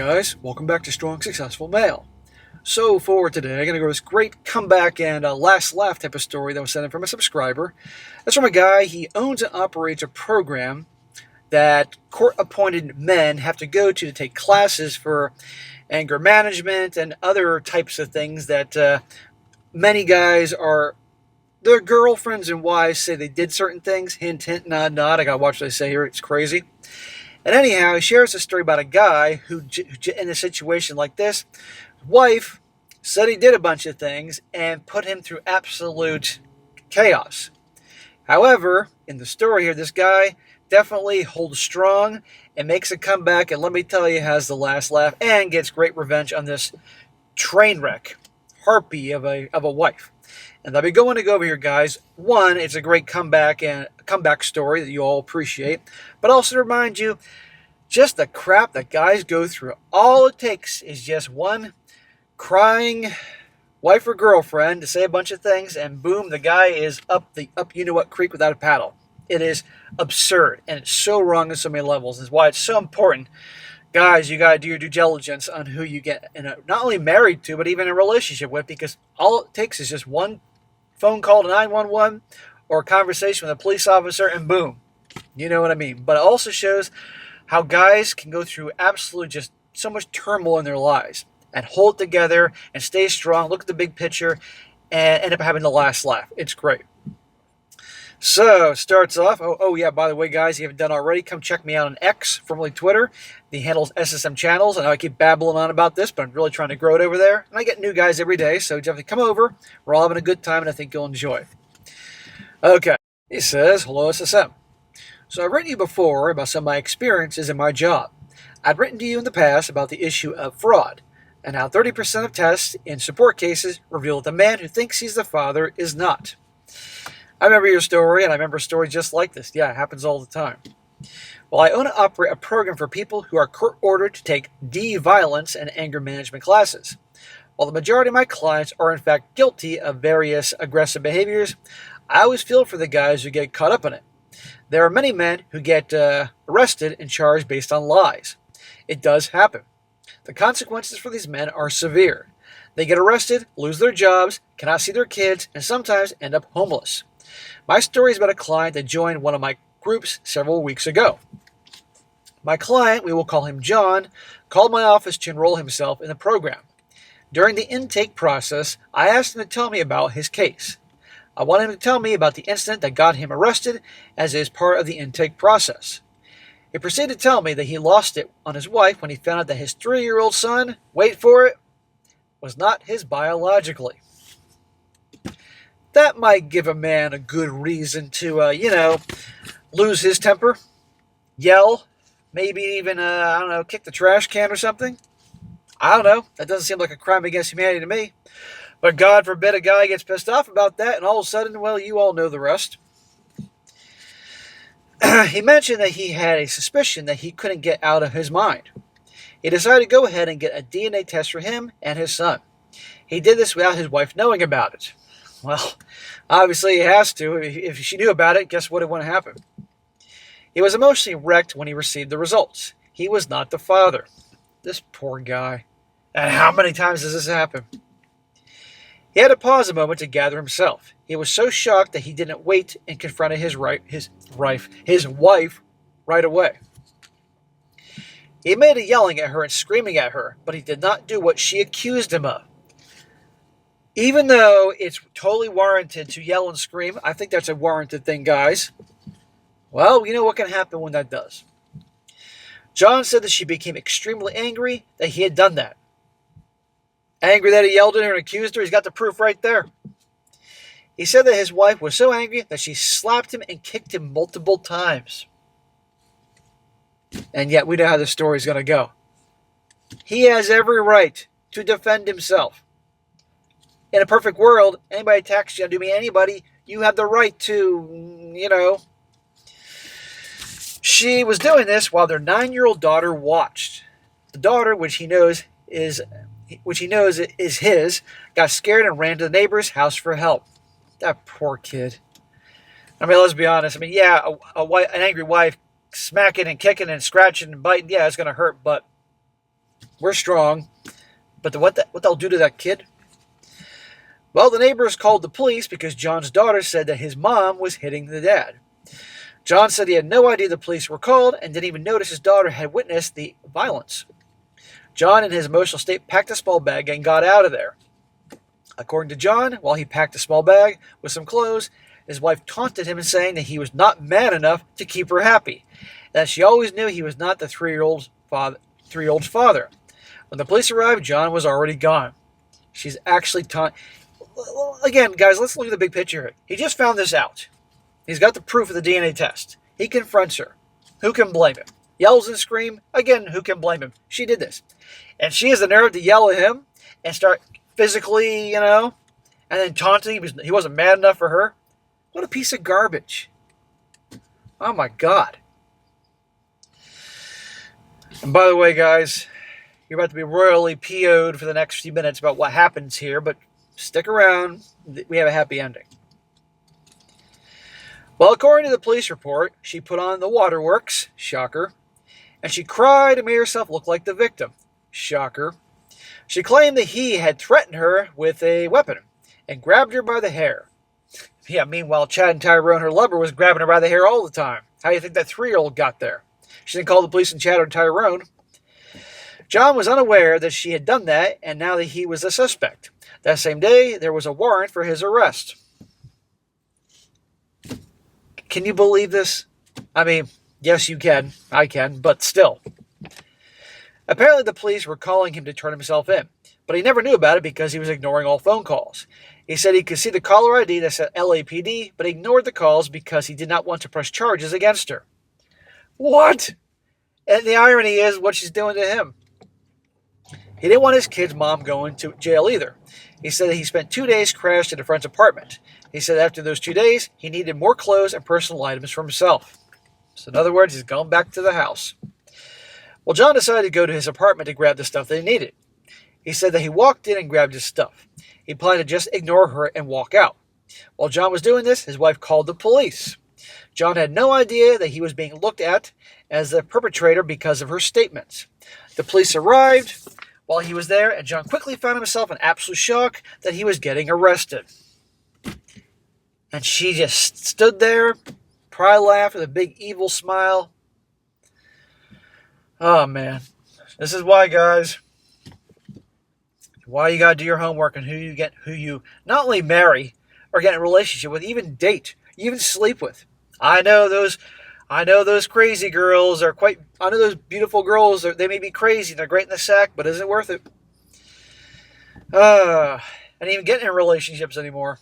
guys, welcome back to Strong Successful Male. So for today, I'm going to go with this great comeback and last laugh type of story that was sent in from a subscriber. That's from a guy. He owns and operates a program that court-appointed men have to go to take classes for anger management and other types of things that many guys are. Their girlfriends and wives say they did certain things. Hint, hint, nod, nod. I gotta watch what I say here. It's crazy. And anyhow, he shares a story about a guy who, in a situation like this, wife said he did a bunch of things and put him through absolute chaos. However, in the story here, this guy definitely holds strong and makes a comeback, and let me tell you, has the last laugh and gets great revenge on this train wreck harpy of a wife. And I'll be going to go over here, guys. One, it's a great comeback and comeback story that you all appreciate, but also to remind you, just the crap that guys go through. All it takes is just one crying wife or girlfriend to say a bunch of things, and boom, the guy is up you know what creek without a paddle. It is absurd, and it's so wrong on so many levels. That's why it's so important. Guys, you got to do your due diligence on who you get not only married to, but even in a relationship with, because all it takes is just one phone call to 911 or a conversation with a police officer, and boom. You know what I mean? But it also shows how guys can go through absolute just so much turmoil in their lives and hold it together and stay strong, look at the big picture, and end up having the last laugh. It's great. So, starts off, oh yeah, by the way, guys, if you haven't done already, come check me out on X, formerly Twitter. The handle's SSM Channels. I know I keep babbling on about this, but I'm really trying to grow it over there. And I get new guys every day, so definitely come over. We're all having a good time, and I think you'll enjoy. Okay, he says, hello, SSM. So I've written to you before about some of my experiences in my job. I'd written to you in the past about the issue of fraud, and how 30% of tests in support cases reveal that the man who thinks he's the father is not. I remember your story, and I remember stories just like this. Yeah, it happens all the time. Well, I own and operate a program for people who are court-ordered to take de-violence and anger management classes. While the majority of my clients are in fact guilty of various aggressive behaviors, I always feel for the guys who get caught up in it. There are many men who get arrested and charged based on lies. It does happen. The consequences for these men are severe. They get arrested, lose their jobs, cannot see their kids, and sometimes end up homeless. My story is about a client that joined one of my groups several weeks ago. My client, we will call him John, called my office to enroll himself in the program. During the intake process, I asked him to tell me about his case. I wanted him to tell me about the incident that got him arrested, as it is part of the intake process. He proceeded to tell me that he lost it on his wife when he found out that his 3-year-old son, wait for it, was not his biologically. That might give a man a good reason to, lose his temper, yell, maybe even, kick the trash can or something. I don't know. That doesn't seem like a crime against humanity to me. But God forbid a guy gets pissed off about that, and all of a sudden, well, you all know the rest. He mentioned that he had a suspicion that he couldn't get out of his mind. He decided to go ahead and get a DNA test for him and his son. He did this without his wife knowing about it. Well, obviously he has to. If she knew about it, guess what it wouldn't happen? He was emotionally wrecked when he received the results. He was not the father. This poor guy. And how many times does this happen? He had to pause a moment to gather himself. He was so shocked that he didn't wait and confronted his wife right away. He admitted yelling at her and screaming at her, but he did not do what she accused him of. Even though it's totally warranted to yell and scream, I think that's a warranted thing, guys. Well, you know what can happen when that does. John said that she became extremely angry that he had done that. Angry that he yelled at her and accused her. He's got the proof right there. He said that his wife was so angry that she slapped him and kicked him multiple times. And yet we know how the story's going to go. He has every right to defend himself. In a perfect world, anybody attacks you, anybody, you have the right to, She was doing this while their 9-year-old daughter watched. The daughter, which he knows is his, got scared and ran to the neighbor's house for help. That poor kid. Let's be honest. Yeah, an angry wife smacking and kicking and scratching and biting, yeah, it's going to hurt, but We're strong. But what they'll do to that kid? Well, the neighbors called the police because John's daughter said that his mom was hitting the dad. John said he had no idea the police were called and didn't even notice his daughter had witnessed the violence. John, in his emotional state, packed a small bag and got out of there. According to John, while he packed a small bag with some clothes, his wife taunted him and saying that he was not man enough to keep her happy, and that she always knew he was not the three-year-old's father. When the police arrived, John was already gone. She's actually again, guys, let's look at the big picture here. He just found this out. He's got the proof of the DNA test. He confronts her. Who can blame him? Yells and screams. Again, who can blame him? She did this. And she has the nerve to yell at him and start physically, and then taunting. He wasn't mad enough for her. What a piece of garbage. Oh, my God. And by the way, guys, you're about to be royally PO'd for the next few minutes about what happens here, but stick around. We have a happy ending. Well, according to the police report, she put on the waterworks, shocker, and she cried and made herself look like the victim, shocker. She claimed that he had threatened her with a weapon and grabbed her by the hair. Yeah, meanwhile, Chad and Tyrone, her lover, was grabbing her by the hair all the time. How do you think that 3-year-old got there? She didn't call the police on Chad or Tyrone. John was unaware that she had done that, and now that he was a suspect. That same day, there was a warrant for his arrest. Can you believe this? I mean, yes, you can. I can, but still. Apparently, the police were calling him to turn himself in, but he never knew about it because he was ignoring all phone calls. He said he could see the caller ID that said LAPD, but ignored the calls because he did not want to press charges against her. What? And the irony is what she's doing to him. He didn't want his kid's mom going to jail either. He said that he spent 2 days crashed at a friend's apartment. He said after those 2 days, he needed more clothes and personal items for himself. So in other words, he's going back to the house. Well, John decided to go to his apartment to grab the stuff that he needed. He said that he walked in and grabbed his stuff. He planned to just ignore her and walk out. While John was doing this, his wife called the police. John had no idea that he was being looked at as the perpetrator because of her statements. The police arrived while he was there, and John quickly found himself in absolute shock that he was getting arrested. And she just stood there, probably laughed with a big evil smile. Oh, man. This is why, guys, why you got to do your homework on who you not only marry or get in a relationship with, even date, even sleep with. I know those crazy girls are I know those beautiful girls, they may be crazy, they're great in the sack, but is it worth it? And even getting in relationships anymore.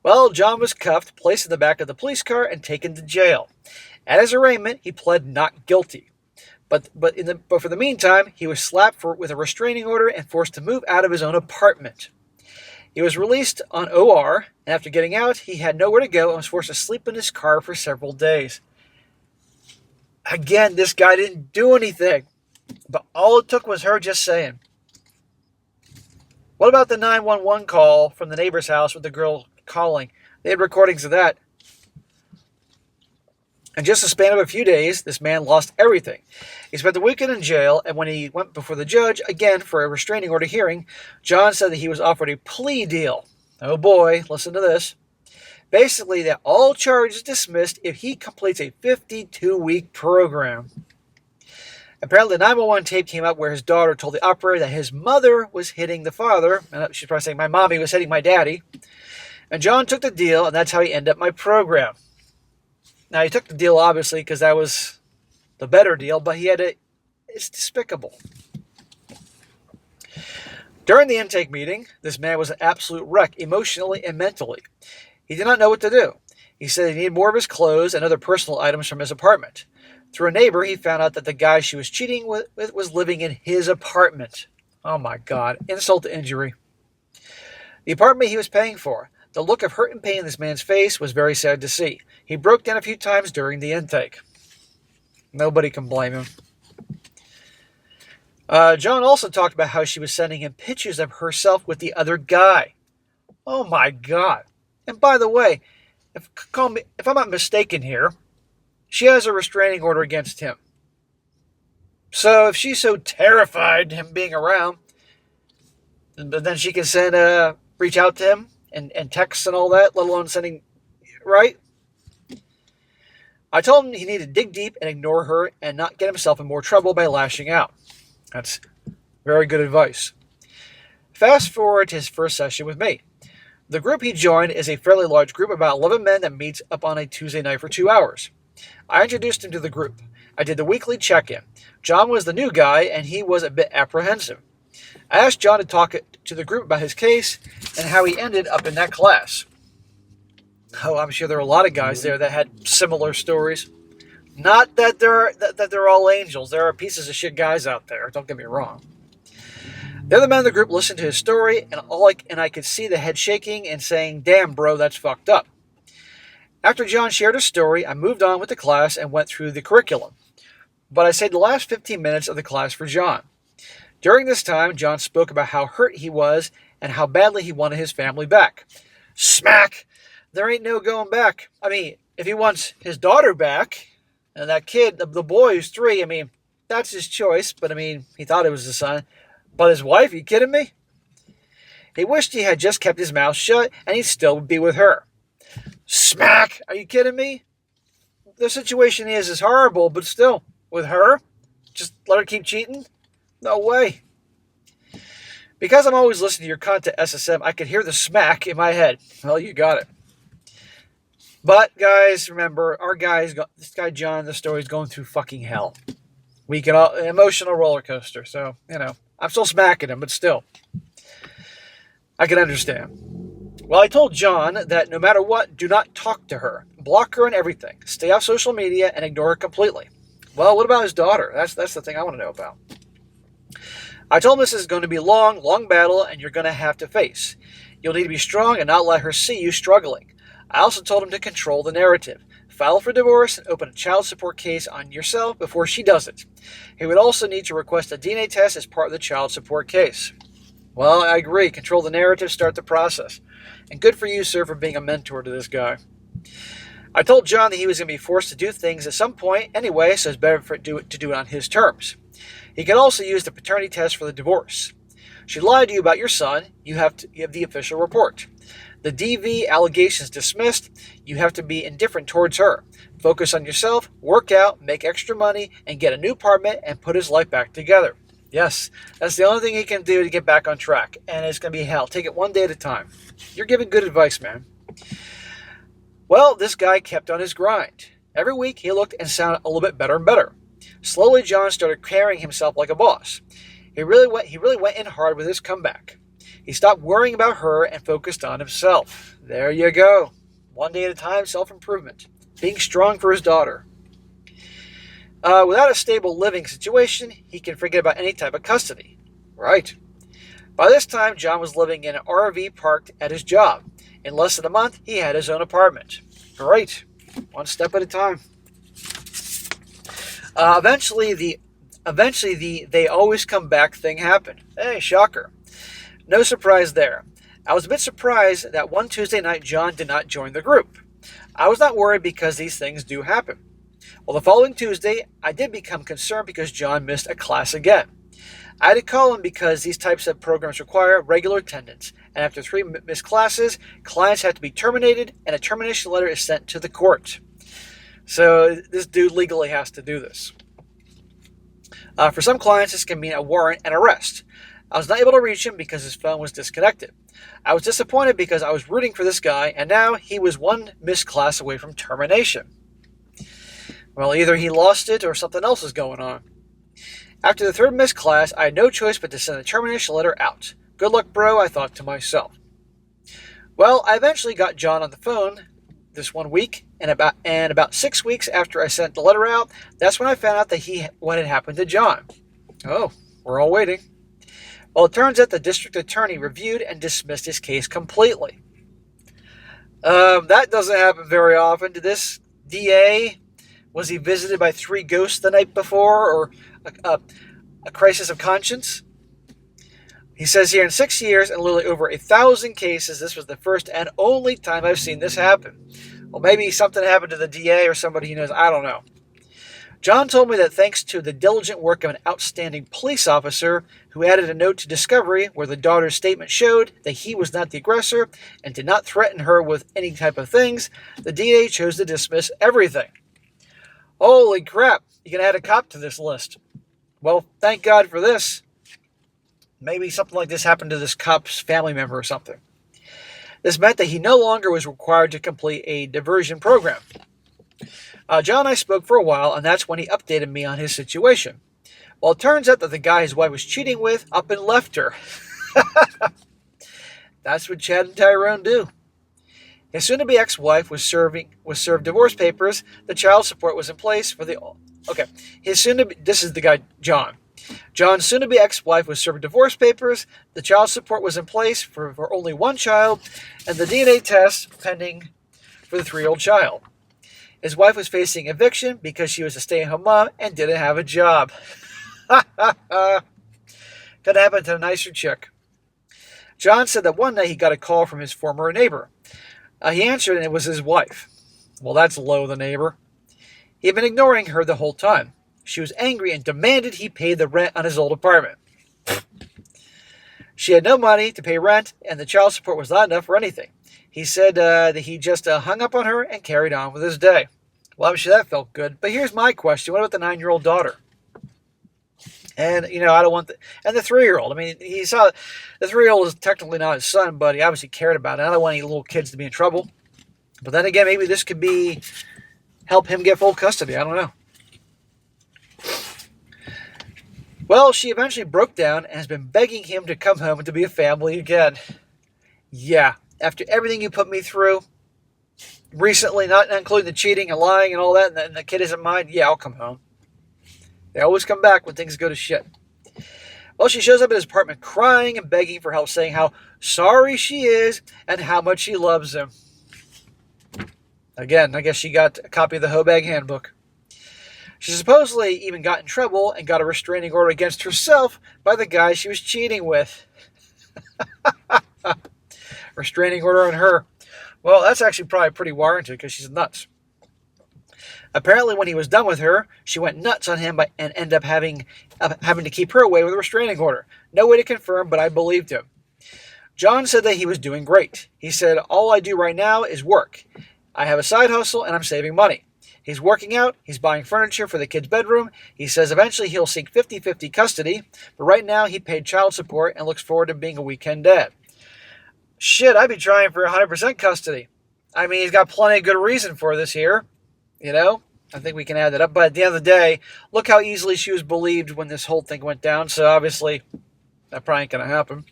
Well, John was cuffed, placed in the back of the police car, and taken to jail. At his arraignment, he pled not guilty. But for the meantime, he was slapped with a restraining order and forced to move out of his own apartment. He was released on OR, and after getting out, he had nowhere to go and was forced to sleep in his car for several days. Again, this guy didn't do anything, but all it took was her just saying. What about the 911 call from the neighbor's house with the girl calling? They had recordings of that. In just a span of a few days, this man lost everything. He spent the weekend in jail, and when he went before the judge, again for a restraining order hearing, John said that he was offered a plea deal. Oh boy, listen to this. Basically, that all charges dismissed if he completes a 52-week program. Apparently, the 911 tape came out where his daughter told the operator that his mother was hitting the father. And she's probably saying, my mommy was hitting my daddy. And John took the deal, and that's how he ended up my program. Now, he took the deal, obviously, because that was the better deal, but it's despicable. During the intake meeting, this man was an absolute wreck, emotionally and mentally. He did not know what to do. He said he needed more of his clothes and other personal items from his apartment. Through a neighbor, he found out that the guy she was cheating with was living in his apartment. Oh my God, insult to injury. The apartment he was paying for. The look of hurt and pain in this man's face was very sad to see. He broke down a few times during the intake. Nobody can blame him. John also talked about how she was sending him pictures of herself with the other guy. Oh my God. And by the way, if I'm not mistaken here, she has a restraining order against him. So if she's so terrified him being around, but then she can reach out to him and text and all that, let alone sending, right? I told him he needed to dig deep and ignore her and not get himself in more trouble by lashing out. That's very good advice. Fast forward to his first session with me. The group he joined is a fairly large group, about 11 men that meets up on a Tuesday night for 2 hours. I introduced him to the group. I did the weekly check-in. John was the new guy, and he was a bit apprehensive. I asked John to talk to the group about his case and how he ended up in that class. Oh, I'm sure there are a lot of guys there that had similar stories. Not that they're all angels. There are pieces of shit guys out there. Don't get me wrong. The other men in the group listened to his story, and I could see the head shaking and saying, "Damn, bro, that's fucked up." After John shared his story, I moved on with the class and went through the curriculum. But I saved the last 15 minutes of the class for John. During this time, John spoke about how hurt he was and how badly he wanted his family back. Smack! There ain't no going back. I mean, if he wants his daughter back, and that kid, the boy who's 3, I mean, that's his choice, but I mean, he thought it was his son. But his wife, you kidding me? He wished he had just kept his mouth shut and he'd still be with her. Smack! Are you kidding me? The situation is horrible, but still, with her? Just let her keep cheating? No way. Because I'm always listening to your content, SSM, I could hear the smack in my head. Well, you got it. But, guys, remember, this guy John, the story's going through fucking hell. An emotional roller coaster, so, I'm still smacking him, but still. I can understand. Well, I told John that no matter what, do not talk to her. Block her and everything. Stay off social media and ignore her completely. Well, what about his daughter? That's the thing I want to know about. I told him this is going to be a long battle, and you're going to have to face. You'll need to be strong and not let her see you struggling. I also told him to control the narrative. File for divorce and open a child support case on yourself before she does it. He would also need to request a DNA test as part of the child support case. Well, I agree. Control the narrative, start the process. And good for you, sir, for being a mentor to this guy. I told John that he was going to be forced to do things at some point anyway, so it's better to do it on his terms. He can also use the paternity test for the divorce. She lied to you about your son. You have the official report. The DV allegations dismissed. You have to be indifferent towards her. Focus on yourself, work out, make extra money, and get a new apartment and put his life back together. Yes, that's the only thing he can do to get back on track, and it's going to be hell. Take it one day at a time. You're giving good advice, man. Well, this guy kept on his grind. Every week, he looked and sounded a little bit better and better. Slowly, John started carrying himself like a boss. He really went in hard with his comeback. He stopped worrying about her and focused on himself. There you go. One day at a time, self-improvement. Being strong for his daughter. Without a stable living situation, he can forget about any type of custody. Right. By this time, John was living in an RV parked at his job. In less than a month, he had his own apartment. Great. One step at a time. Eventually, the they always come back thing happened. Hey, shocker. No surprise there. I was a bit surprised that one Tuesday night John did not join the group. I was not worried because these things do happen. Well, the following Tuesday, I did become concerned because John missed a class again. I had to call him because these types of programs require regular attendance, and after 3 missed classes, clients have to be terminated, and a termination letter is sent to the court. So this dude legally has to do this. For some clients, this can mean a warrant and arrest. I was not able to reach him because his phone was disconnected. I was disappointed because I was rooting for this guy, and now he was 1 missed class away from termination. Well, either he lost it or something else is going on. After the 3rd missed class, I had no choice but to send a termination letter out. Good luck, bro, I thought to myself. Well, I eventually got John on the phone this 1 week, and about 6 weeks after I sent the letter out, that's when I found out what had happened to John. Oh, we're all waiting. Well, it turns out the district attorney reviewed and dismissed his case completely. That doesn't happen very often. Did this DA, was he visited by 3 ghosts the night before, or a crisis of conscience? He says here, in 6 years and literally over 1,000 cases, this was the first and only time I've seen this happen. Well, maybe something happened to the DA or somebody he knows. I don't know. John told me that thanks to the diligent work of an outstanding police officer who added a note to discovery where the daughter's statement showed that he was not the aggressor and did not threaten her with any type of things, the DA chose to dismiss everything. Holy crap, you can add a cop to this list. Well, thank God for this. Maybe something like this happened to this cop's family member or something. This meant that he no longer was required to complete a diversion program. John and I spoke for a while, and that's when he updated me on his situation. Well, it turns out that the guy his wife was cheating with up and left her. That's what Chad and Tyrone do. His soon-to-be ex-wife was served divorce papers. The child support was in place for the... Okay, this is the guy, John. John's soon-to-be ex-wife was served divorce papers. The child support was in place for only one child, and the DNA test pending for the 3-year-old child. His wife was facing eviction because she was a stay-at-home mom and didn't have a job. Could happen to a nicer chick. John said that one night he got a call from his former neighbor. He answered and it was his wife. Well, that's low, the neighbor. He had been ignoring her the whole time. She was angry and demanded he pay the rent on his old apartment. She had no money to pay rent, and the child support was not enough for anything. He said that he just hung up on her and carried on with his day. Well, I'm sure that felt good. But here's my question. What about the 9-year-old daughter? And, I don't want and the 3-year-old. I mean, he saw the 3-year-old is technically not his son, but he obviously cared about it. I don't want any little kids to be in trouble. But then again, maybe this could help him get full custody. I don't know. Well, she eventually broke down and has been begging him to come home and to be a family again. Yeah, after everything you put me through recently, not including the cheating and lying and all that, and the kid isn't mine, yeah, I'll come home. They always come back when things go to shit. Well, she shows up at his apartment crying and begging for help, saying how sorry she is and how much she loves him. Again, I guess she got a copy of the Hobag Handbook. She supposedly even got in trouble and got a restraining order against herself by the guy she was cheating with. Restraining order on her. Well, that's actually probably pretty warranted because she's nuts. Apparently, when he was done with her, she went nuts on him and ended up having to keep her away with a restraining order. No way to confirm, but I believed him. John said that he was doing great. He said, all I do right now is work. I have a side hustle and I'm saving money. He's working out. He's buying furniture for the kid's bedroom. He says eventually he'll seek 50-50 custody, but right now he paid child support and looks forward to being a weekend dad. Shit, I'd be trying for 100% custody. I mean, he's got plenty of good reason for this here. I think we can add that up. But at the end of the day, look how easily she was believed when this whole thing went down. So obviously, that probably ain't going to happen.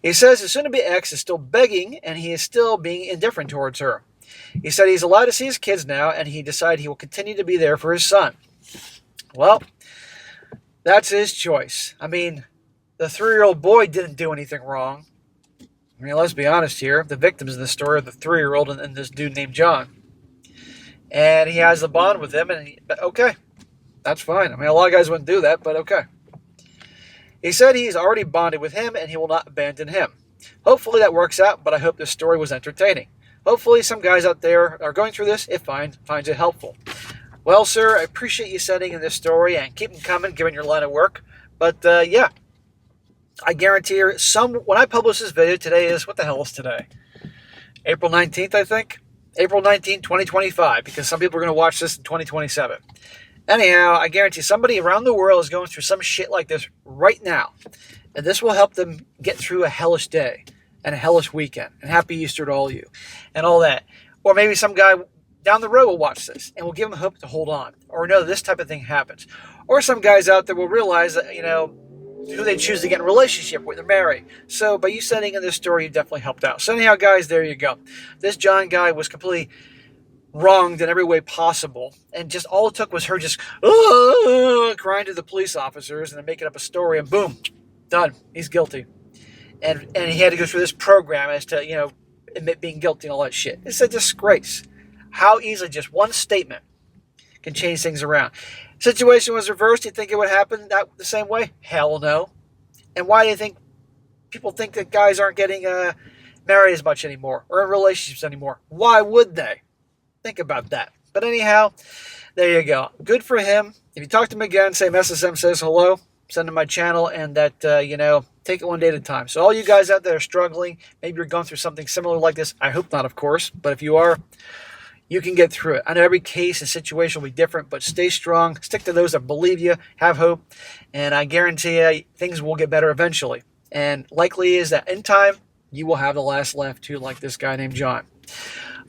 He says his soon-to-be ex is still begging and he is still being indifferent towards her. He said he's allowed to see his kids now, and he decided he will continue to be there for his son. Well, that's his choice. I mean, the 3-year-old boy didn't do anything wrong. I mean, let's be honest here. The victims in this story are the 3-year-old and this dude named John. And he has a bond with him, and okay, that's fine. I mean, a lot of guys wouldn't do that, but okay. He said he's already bonded with him, and he will not abandon him. Hopefully that works out, but I hope this story was entertaining. Hopefully some guys out there are going through this, finds it helpful. Well, sir, I appreciate you sending in this story and keep them coming, given your line of work. But, yeah, I guarantee you, when I publish this video, today is, what the hell is today? April 19th, I think? April 19th, 2025, because some people are going to watch this in 2027. Anyhow, I guarantee somebody around the world is going through some shit like this right now. And this will help them get through a hellish day. And a hellish weekend, and happy Easter to all of you, and all that. Or maybe some guy down the road will watch this, and will give them hope to hold on, or know this type of thing happens. Or some guys out there will realize that, who they choose to get in a relationship with or marry. So by you sending in this story, you definitely helped out. So anyhow, guys, there you go. This John guy was completely wronged in every way possible, and just all it took was her just crying to the police officers and then making up a story, and boom, done. He's guilty. And he had to go through this program as to, admit being guilty and all that shit. It's a disgrace. How easily just one statement can change things around. Situation was reversed. Do you think it would happen the same way? Hell no. And why do you think people think that guys aren't getting married as much anymore or in relationships anymore? Why would they? Think about that. But anyhow, there you go. Good for him. If you talk to him again, say MSSM says hello. Send him my channel, and that, take it one day at a time. So all you guys out there are struggling, maybe you're going through something similar like this. I hope not, of course. But if you are, you can get through it. I know every case and situation will be different, but stay strong. Stick to those that believe you, have hope, and I guarantee you things will get better eventually. And likely is that in time, you will have the last laugh too, like this guy named John.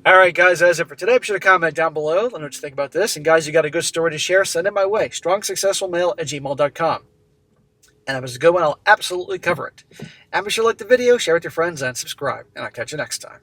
All right, guys, that's it for today. Be sure to comment down below. Let me know what you think about this. And guys, you got a good story to share, send it my way. strongsuccessfulmale@gmail.com. And if it's a good one, I'll absolutely cover it. And be sure to like the video, share it with your friends, and subscribe. And I'll catch you next time.